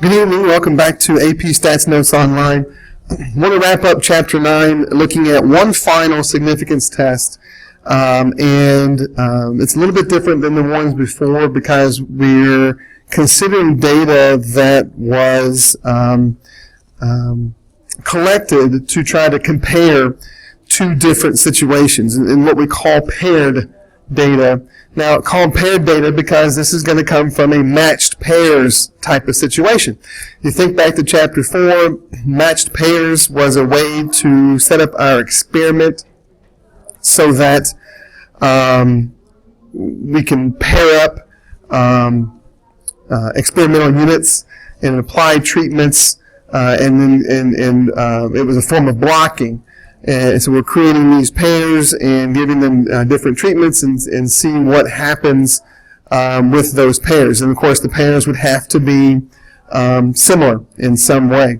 Good evening. Welcome back to AP Stats Notes Online. I want to wrap up Chapter 9 looking at one final significance test. It's a little bit different than the ones before because we're considering data that was collected to try to compare two different situations in what we call paired data. Now, called paired data because this is going to come from a matched pairs type of situation. You think back to Chapter 4, matched pairs was a way to set up our experiment so that we can pair up experimental units and apply treatments, and it was a form of blocking. And so we're creating these pairs and giving them different treatments and seeing what happens with those pairs. And of course, the pairs would have to be similar in some way.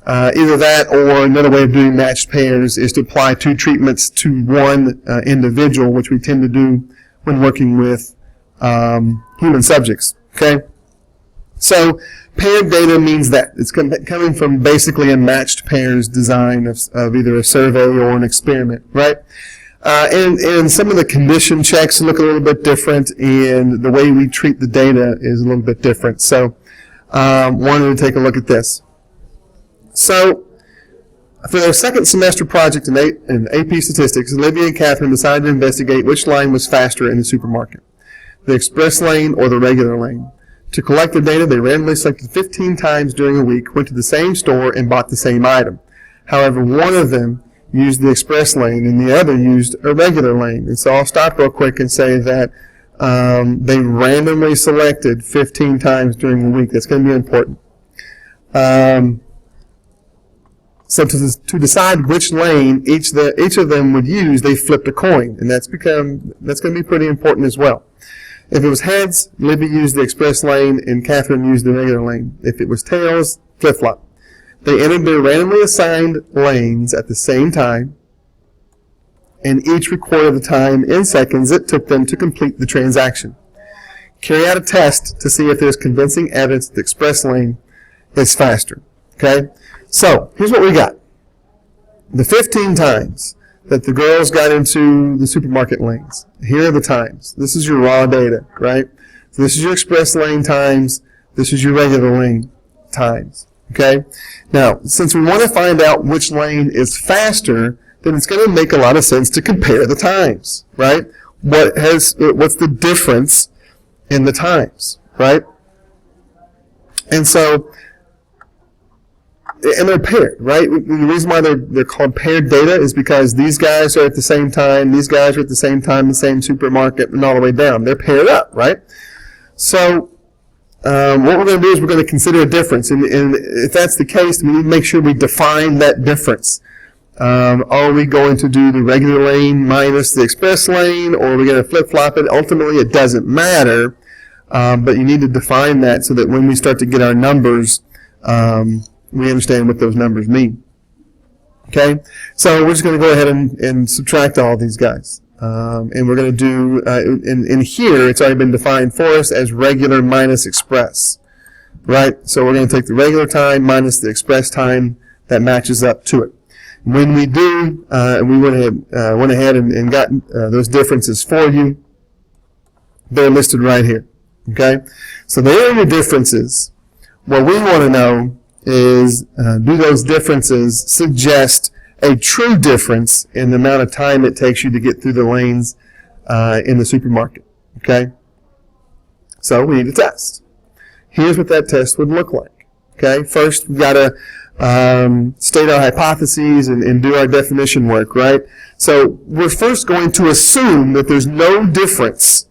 Either that or another way of doing matched pairs is to apply two treatments to one individual, which we tend to do when working with human subjects. Okay? So paired data means that. It's coming from basically a matched pairs design of either a survey or an experiment, right? And some of the condition checks look a little bit different, and the way we treat the data is a little bit different. So wanted to take a look at this. So for their second semester project in AP Statistics, Olivia and Catherine decided to investigate which lane was faster in the supermarket, the express lane or the regular lane. To collect the data, they randomly selected 15 times during a week, went to the same store, and bought the same item. However, one of them used the express lane, and the other used a regular lane. And so I'll stop real quick and say that they randomly selected 15 times during the week. That's going to be important. So to decide which lane each of them would use, they flipped a coin, and that's going to be pretty important as well. If it was heads, Libby used the express lane and Catherine used the regular lane. If it was tails, flip-flop. They entered their randomly assigned lanes at the same time, and each recorded the time in seconds it took them to complete the transaction. Carry out a test to see if there's convincing evidence that the express lane is faster. Okay? So, here's what we got. The 15 times that the girls got into the supermarket lanes. Here are the times. This is your raw data, right? So this is your express lane times. This is your regular lane times, okay? Now, since we want to find out which lane is faster, then it's going to make a lot of sense to compare the times, right? What's the difference in the times, right? And so, and they're paired, right? The reason why they're called paired data is because these guys are at the same time, these guys are at the same time in the same supermarket, and all the way down. They're paired up, right? So what we're going to do is we're going to consider a difference. And if that's the case, we need to make sure we define that difference. Are we going to do the regular lane minus the express lane, or are we going to flip-flop it? Ultimately, it doesn't matter, but you need to define that so that when we start to get our numbers, we understand what those numbers mean. Okay? So we're just going to go ahead and subtract all these guys. And we're going to do, in here, it's already been defined for us as regular minus express. Right? So we're going to take the regular time minus the express time that matches up to it. When we do, we went ahead and got those differences for you. They're listed right here. Okay? So there are your differences. What we want to know is, do those differences suggest a true difference in the amount of time it takes you to get through the lanes in the supermarket? Okay? So we need a test. Here's what that test would look like. Okay? First, we've got to state our hypotheses and do our definition work, right? So we're first going to assume that there's no difference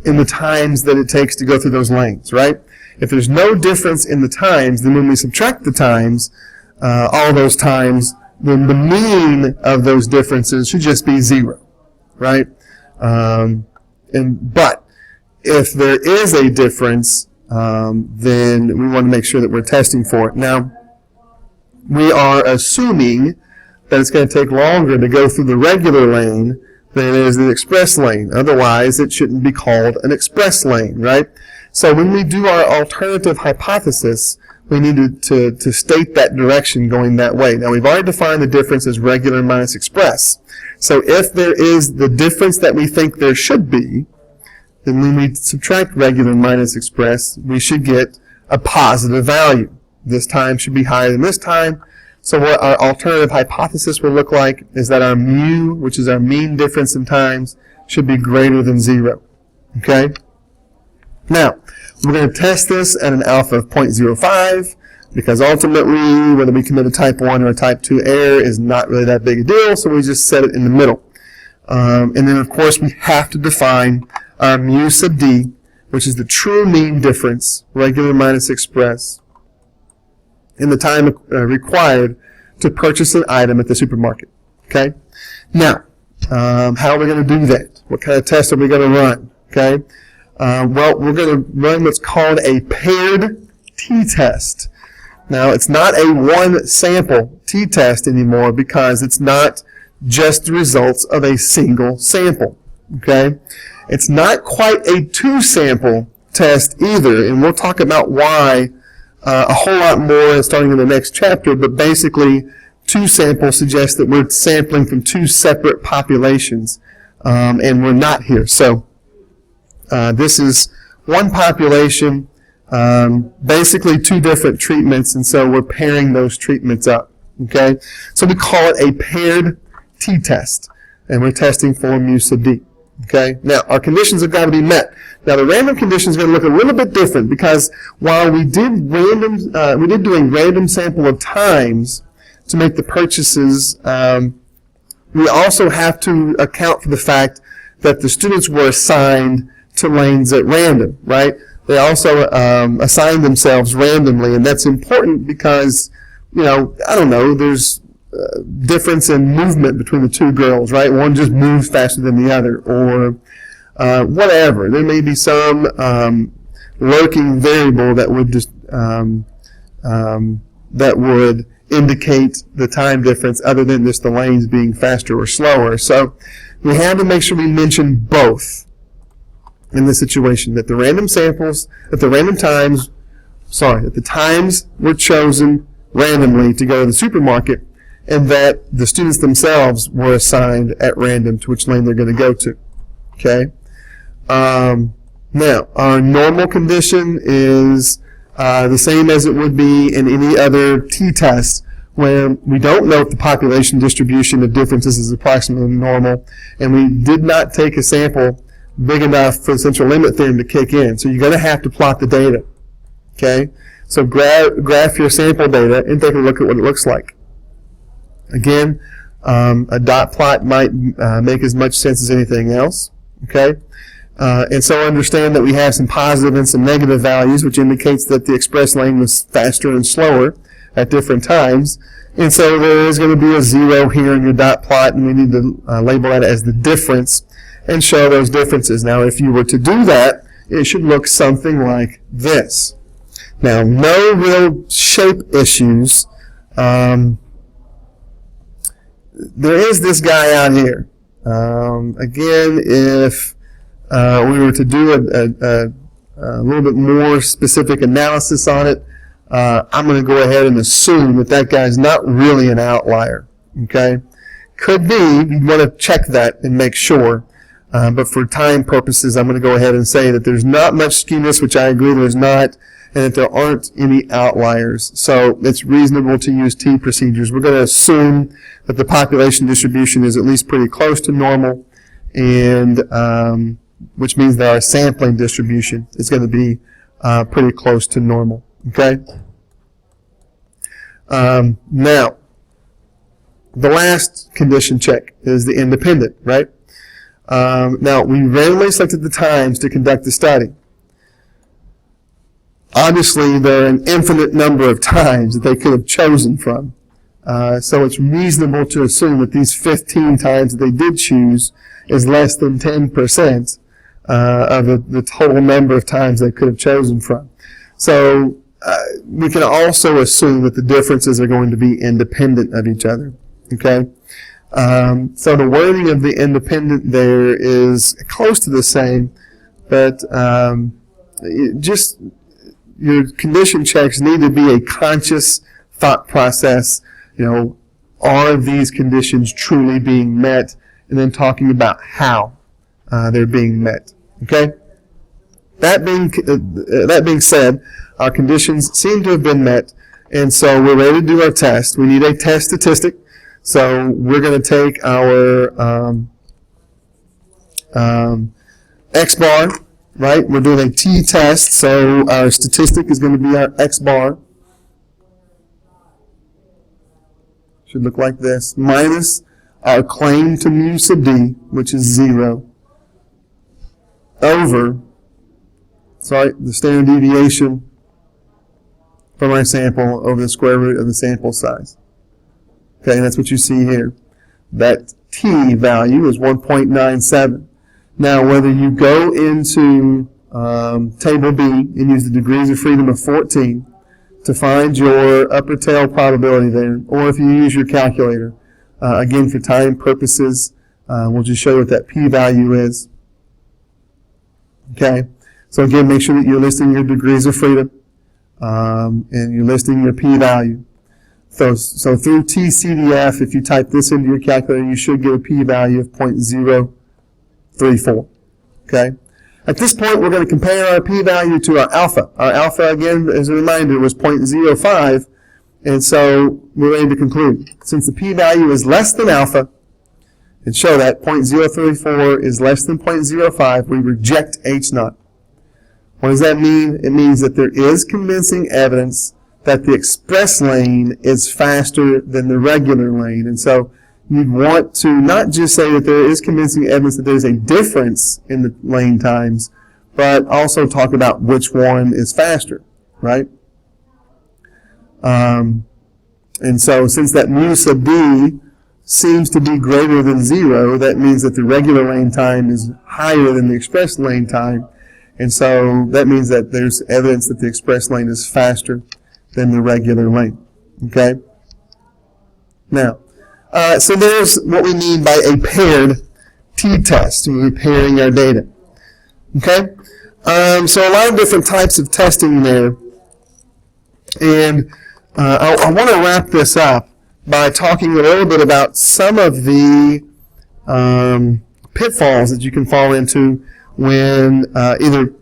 in the times that it takes to go through those lanes, right? If there's no difference in the times, then when we subtract the times, all those times, then the mean of those differences should just be 0, right? But if there is a difference, then we want to make sure that we're testing for it. Now, we are assuming that it's going to take longer to go through the regular lane than it is the express lane. Otherwise, it shouldn't be called an express lane, right? So when we do our alternative hypothesis, we need to state that direction going that way. Now, we've already defined the difference as regular minus express. So if there is the difference that we think there should be, then when we subtract regular minus express, we should get a positive value. This time should be higher than this time. So what our alternative hypothesis will look like is that our mu, which is our mean difference in times, should be greater than 0. Okay? Now, we're going to test this at an alpha of 0.05, because ultimately, whether we commit a type 1 or a type 2 error is not really that big a deal, so we just set it in the middle. And then, of course, we have to define our mu sub d, which is the true mean difference, regular minus express, in the time required to purchase an item at the supermarket. Okay? Now, how are we going to do that? What kind of test are we going to run? Okay? Well, we're going to run what's called a paired t-test. Now, it's not a one-sample t-test anymore because it's not just the results of a single sample. Okay? It's not quite a two-sample test either, and we'll talk about why a whole lot more starting in the next chapter, but basically two samples suggest that we're sampling from two separate populations, and we're not here. So this is one population, basically two different treatments, and so we're pairing those treatments up. Okay, so we call it a paired t-test, and we're testing for mu sub d. Okay, now our conditions have got to be met. Now the random condition is going to look a little bit different because while we did do a random sample of times to make the purchases, we also have to account for the fact that the students were assigned to lanes at random, right? They also assigned themselves randomly, and that's important because, you know, I don't know, there's difference in movement between the two girls, right? One just moves faster than the other, or whatever. There may be some lurking variable that would just that would indicate the time difference other than just the lanes being faster or slower. So we have to make sure we mention both in this situation, that the random samples, that the times were chosen randomly to go to the supermarket, and that the students themselves were assigned at random to which lane they're going to go to. Okay? Now, our normal condition is the same as it would be in any other t-test, where we don't know if the population distribution of differences is approximately normal, and we did not take a sample big enough for the central limit theorem to kick in. So you're going to have to plot the data. Okay? So graph your sample data and take a look at what it looks like. Again, a dot plot might make as much sense as anything else. Okay? And so understand that we have some positive and some negative values, which indicates that the express lane was faster and slower at different times. And so there is going to be a 0 here in your dot plot, and we need to label that as the difference and show those differences. Now, if you were to do that, it should look something like this. Now, no real shape issues. There is this guy out here. Again, if we were to do a little bit more specific analysis on it, I'm going to go ahead and assume that that guy's not really an outlier. Okay? Could be. You want to check that and make sure. But for time purposes, I'm going to go ahead and say that there's not much skewness, which I agree there's not, and that there aren't any outliers. So it's reasonable to use T procedures. We're going to assume that the population distribution is at least pretty close to normal, and which means that our sampling distribution is going to be pretty close to normal. Okay? Now, the last condition check is the independent, right? Now, we randomly selected the times to conduct the study. Obviously, there are an infinite number of times that they could have chosen from. So it's reasonable to assume that these 15 times that they did choose is less than 10% of the total number of times they could have chosen from. So we can also assume that the differences are going to be independent of each other. Okay? So the wording of the independent there is close to the same, but just your condition checks need to be a conscious thought process. Are these conditions truly being met? And then talking about how they're being met. Okay? That being said, our conditions seem to have been met, and so we're ready to do our test. We need a test statistic. So we're going to take our X bar, right? We're doing a t-test, so our statistic is going to be our X bar. Should look like this. Minus our claim to mu sub d, which is 0, over, the standard deviation from our sample over the square root of the sample size. Okay, and that's what you see here. That t value is 1.97. Now, whether you go into Table B and use the degrees of freedom of 14 to find your upper tail probability there, or if you use your calculator, again, for time purposes, we'll just show you what that p-value is. Okay, so again, make sure that you're listing your degrees of freedom and you're listing your p-value. So through TCDF, if you type this into your calculator, you should get a p-value of 0.034. Okay. At this point, we're going to compare our p-value to our alpha. Our alpha, again, as a reminder, was 0.05, and so we're ready to conclude. Since the p-value is less than alpha, and show that 0.034 is less than 0.05, we reject H0. What does that mean? It means that there is convincing evidence that the express lane is faster than the regular lane. And so you'd want to not just say that there is convincing evidence that there's a difference in the lane times, but also talk about which one is faster, right? And so since that mu sub d seems to be greater than 0, that means that the regular lane time is higher than the express lane time. And so that means that there's evidence that the express lane is faster than the regular lane. Okay? Now, so there's what we mean by a paired t-test. We're pairing our data. Okay? So a lot of different types of testing there. And I want to wrap this up by talking a little bit about some of the pitfalls that you can fall into when either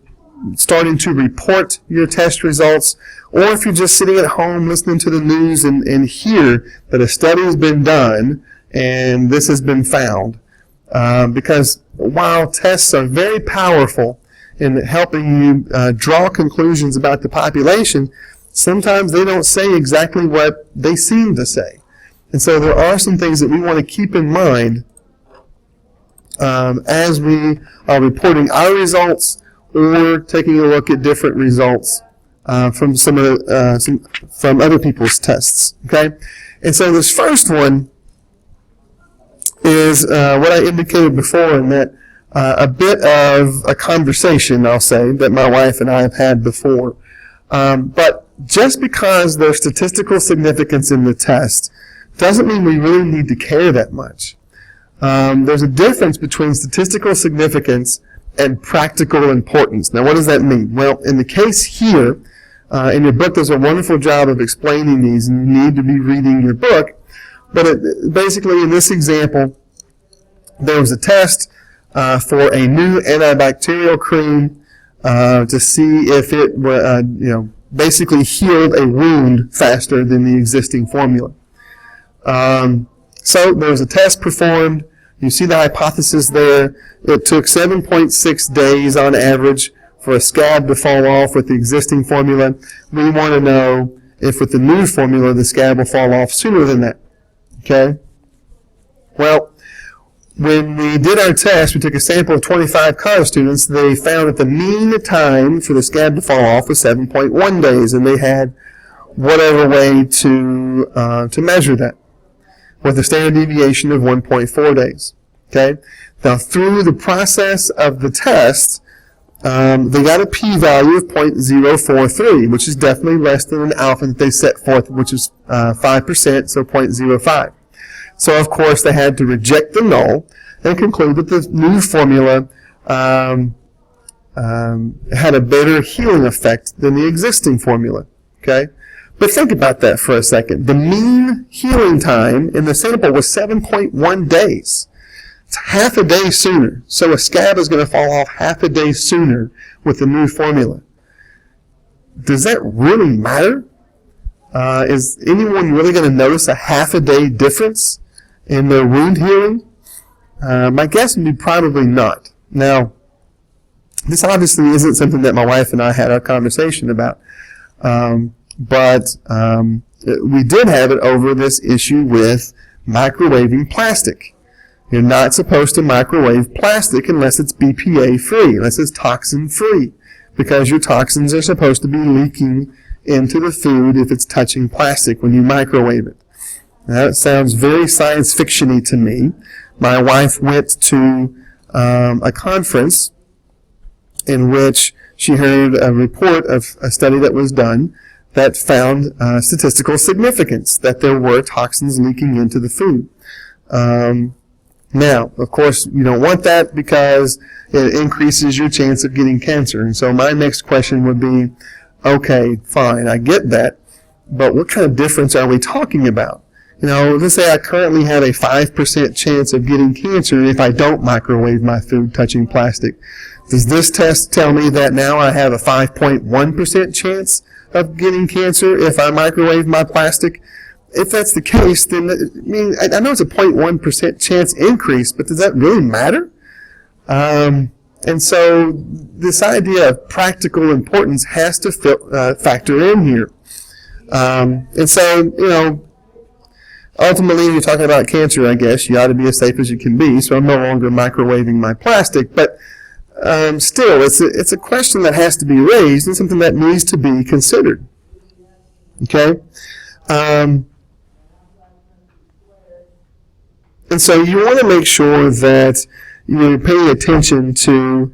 starting to report your test results, or if you're just sitting at home listening to the news and hear that a study has been done and this has been found. Because while tests are very powerful in helping you draw conclusions about the population, sometimes they don't say exactly what they seem to say. And so there are some things that we want to keep in mind as we are reporting our results or taking a look at different results from from other people's tests. Okay, and so this first one is what I indicated before, in that a bit of a conversation, I'll say, that my wife and I have had before. But just because there's statistical significance in the test doesn't mean we really need to care that much. There's a difference between statistical significance and practical importance. Now, what does that mean? Well, in the case here, in your book, there's a wonderful job of explaining these, and you need to be reading your book. But basically, in this example, there was a test for a new antibacterial cream to see if it basically healed a wound faster than the existing formula. So there was a test performed. You see the hypothesis there. It took 7.6 days on average for a scab to fall off with the existing formula. We want to know if with the new formula the scab will fall off sooner than that. Okay? Well, when we did our test, we took a sample of 25 college students. They found that the mean time for the scab to fall off was 7.1 days, and they had whatever way to measure that, with a standard deviation of 1.4 days. Okay? Now, through the process of the test, they got a p-value of 0.043, which is definitely less than an alpha that they set forth, which is 5%, so 0.05. So, of course, they had to reject the null and conclude that the new formula had a better healing effect than the existing formula. Okay? But think about that for a second. The mean healing time in the sample was 7.1 days. It's half a day sooner. So a scab is going to fall off half a day sooner with the new formula. Does that really matter? Is anyone really going to notice a half a day difference in their wound healing? My guess would be probably not. Now, this obviously isn't something that my wife and I had our conversation about. But we did have it over this issue with microwaving plastic. You're not supposed to microwave plastic unless it's BPA free, unless it's toxin free, because your toxins are supposed to be leaking into the food if it's touching plastic when you microwave it. Now, that sounds very science fiction-y to me. My wife went to a conference in which she heard a report of a study that was done that found statistical significance, that there were toxins leaking into the food. Now, of course, you don't want that because it increases your chance of getting cancer. And so my next question would be, okay, fine, I get that, but what kind of difference are we talking about? You know, let's say I currently have a 5% chance of getting cancer if I don't microwave my food touching plastic. Does this test tell me that now I have a 5.1% chance of getting cancer if I microwave my plastic? If that's the case, then, I know it's a 0.1% chance increase, but does that really matter? And so this idea of practical importance has to factor in here. And so, you know, ultimately, you're talking about cancer, I guess. You ought to be as safe as you can be, so I'm no longer microwaving my plastic. But still, it's a question that has to be raised and something that needs to be considered. Okay? And so you want to make sure that you're paying attention to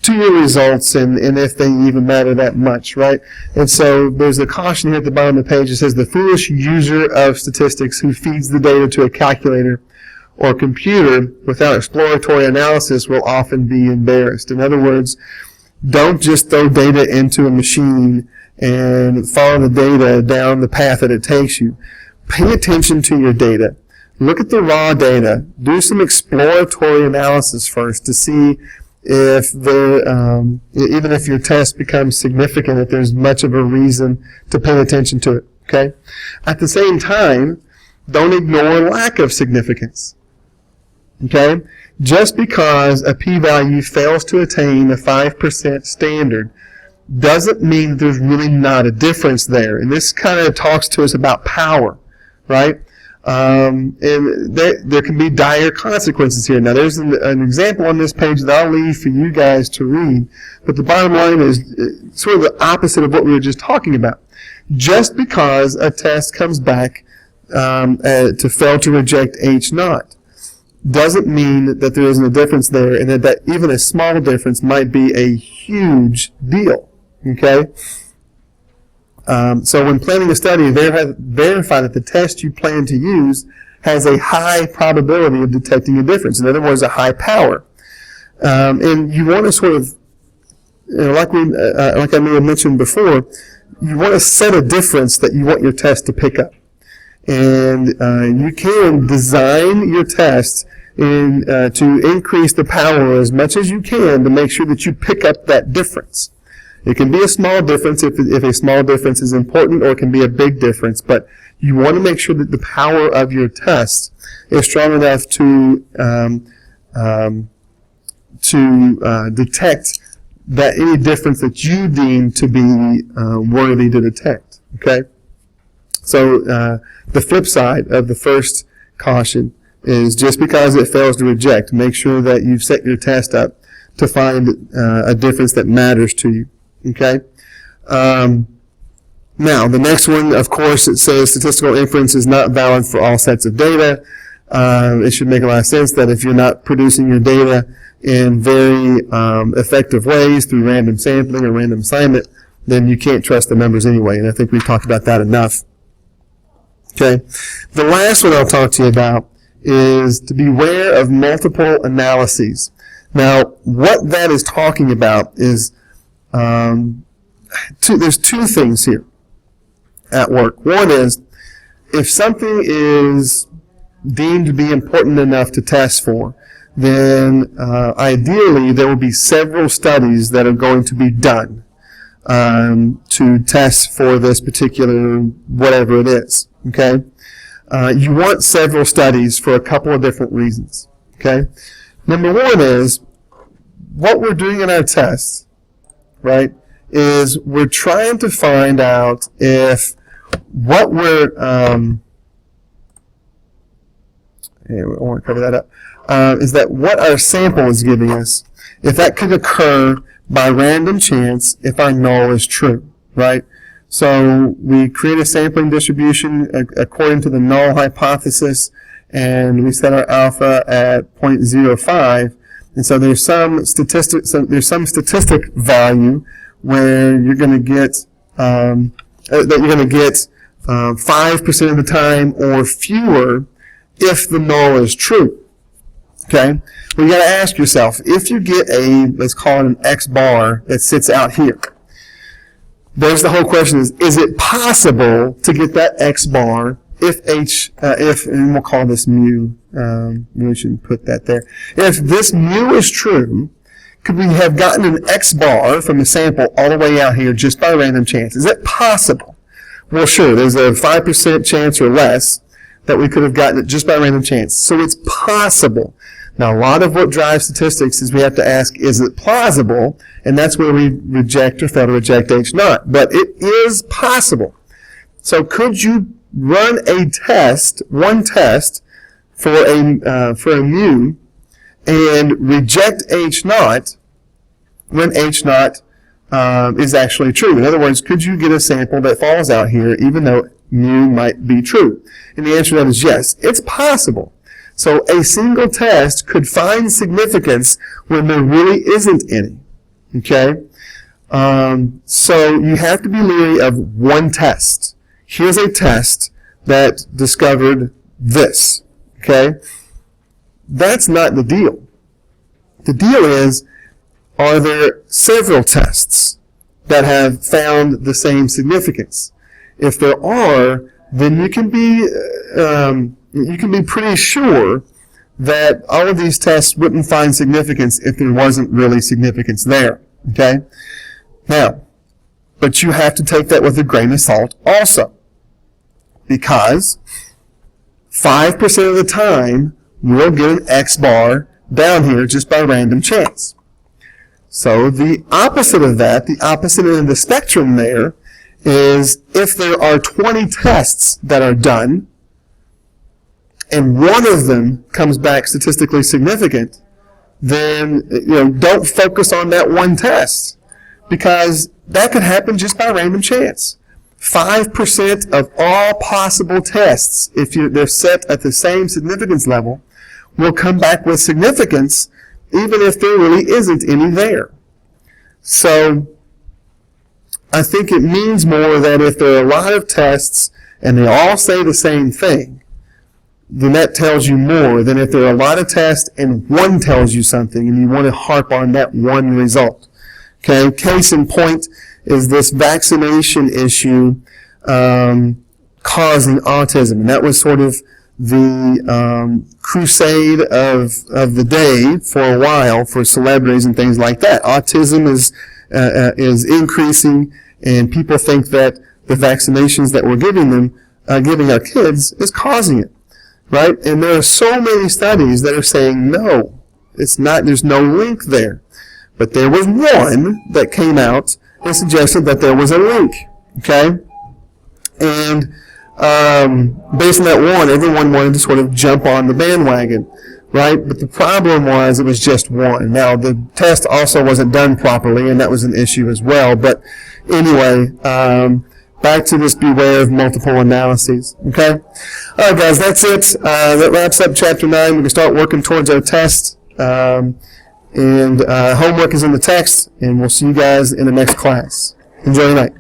your results and if they even matter that much, right? And so there's a caution here at the bottom of the page that says, the foolish user of statistics who feeds the data to a calculator or computer without exploratory analysis will often be embarrassed. In other words, don't just throw data into a machine and follow the data down the path that it takes you. Pay attention to your data. Look at the raw data. Do some exploratory analysis first to see if there, even if your test becomes significant, if there's much of a reason to pay attention to it. Okay? At the same time, don't ignore lack of significance. Okay? Just because a p-value fails to attain a 5% standard doesn't mean that there's really not a difference there. And this kind of talks to us about power, right? And there can be dire consequences here. Now, there's an example on this page that I'll leave for you guys to read, but the bottom line is sort of the opposite of what we were just talking about. Just because a test comes back to fail to reject H0 doesn't mean that there isn't a difference there, and that even a small difference might be a huge deal. Okay? So when planning a study, verify that the test you plan to use has a high probability of detecting a difference. In other words, a high power. And you want to sort of, like I may have mentioned before, you want to set a difference that you want your test to pick up. And you can design your test to increase the power as much as you can to make sure that you pick up that difference. It can be a small difference if a small difference is important, or it can be a big difference, but you want to make sure that the power of your test is strong enough to detect that any difference that you deem to be worthy to detect. Okay? So the flip side of the first caution is just because it fails to reject, make sure that you've set your test up to find a difference that matters to you. Okay? Now, the next one, of course, it says statistical inference is not valid for all sets of data. It should make a lot of sense that if you're not producing your data in very effective ways through random sampling or random assignment, then you can't trust the numbers anyway. And I think we've talked about that enough. Okay? The last one I'll talk to you about is to beware of multiple analyses. Now, what that is talking about is there's two things here at work. One is, if something is deemed to be important enough to test for, then ideally there will be several studies that are going to be done to test for this particular whatever it is. Okay, you want several studies for a couple of different reasons. Okay, number one is what we're doing in our tests, right? Is we're trying to find out if what we're I want to cover that up. Is that what our sample is giving us, if that could occur by random chance if our null is true, right? So we create a sampling distribution according to the null hypothesis, and we set our alpha at 0.05, and so there's some statistic value where you're going to get 5% of the time or fewer if the null is true. Okay? Well, you got to ask yourself, if you get let's call it an X bar that sits out here, there's the whole question is it possible to get that X bar if and we'll call this mu, we shouldn't put that there. If this mu is true, could we have gotten an X bar from the sample all the way out here just by random chance? Is it possible? Well, sure, there's a 5% chance or less that we could have gotten it just by random chance. So it's possible. Now, a lot of what drives statistics is we have to ask, is it plausible? And that's where we reject or fail to reject H naught. But it is possible. So could you run a test, one test, for a mu and reject H naught when H naught is actually true? In other words, could you get a sample that falls out here even though mu might be true? And the answer to that is yes, it's possible. So a single test could find significance when there really isn't any. Okay? So you have to be leery of one test. Here's a test that discovered this. Okay? That's not the deal. The deal is, are there several tests that have found the same significance? If there are, then you can be pretty sure that all of these tests wouldn't find significance if there wasn't really significance there. Okay? Now, but you have to take that with a grain of salt also, because 5% of the time you'll get an X bar down here just by random chance. So the opposite of that, the opposite end of the spectrum there, is if there are 20 tests that are done, and one of them comes back statistically significant, then don't focus on that one test, because that could happen just by random chance. 5% of all possible tests, if they're set at the same significance level, will come back with significance, even if there really isn't any there. So I think it means more that if there are a lot of tests and they all say the same thing, then that tells you more than if there are a lot of tests and one tells you something and you want to harp on that one result. Okay, case in point is this vaccination issue causing autism. And that was sort of the crusade of the day for a while for celebrities and things like that. Autism is increasing, and people think that the vaccinations that we're giving our kids is causing it, right? And there are so many studies that are saying no, it's not. There's no link there. But there was one that came out and suggested that there was a link, okay? And based on that one, everyone wanted to sort of jump on the bandwagon, right? But the problem was it was just one. Now, the test also wasn't done properly, and that was an issue as well. But anyway, back to this beware of multiple analyses, okay? All right, guys, that's it. That wraps up Chapter 9. We can start working towards our test. And homework is in the text, and we'll see you guys in the next class. Enjoy your night.